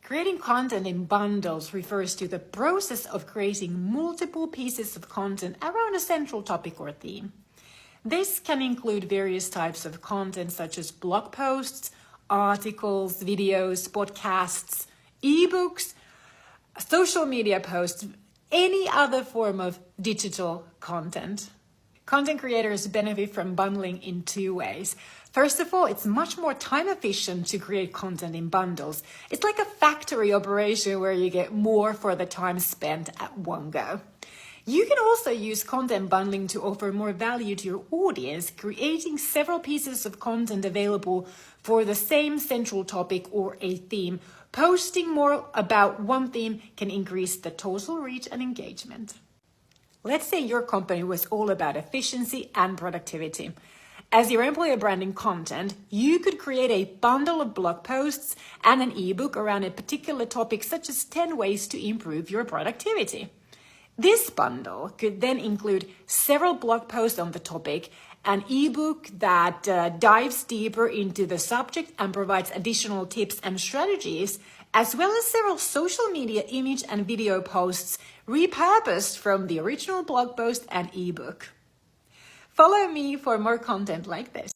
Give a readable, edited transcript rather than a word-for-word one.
Creating content in bundles refers to the process of creating multiple pieces of content around a central topic or theme. This can include various types of content such as blog posts, articles, videos, podcasts, ebooks, social media posts, any other form of digital content. Content creators benefit from bundling in two ways. First of all, it's much more time efficient to create content in bundles. It's like a factory operation where you get more for the time spent at one go. You can also use content bundling to offer more value to your audience, creating several pieces of content available for the same central topic or a theme. Posting more about one theme can increase the total reach and engagement. Let's say your company was all about efficiency and productivity. As your employer branding content, you could create a bundle of blog posts and an ebook around a particular topic, such as 10 ways to improve your productivity. This bundle could then include several blog posts on the topic, an ebook that dives deeper into the subject and provides additional tips and strategies, as well as several social media image and video posts repurposed from the original blog post and ebook. Follow me for more content like this.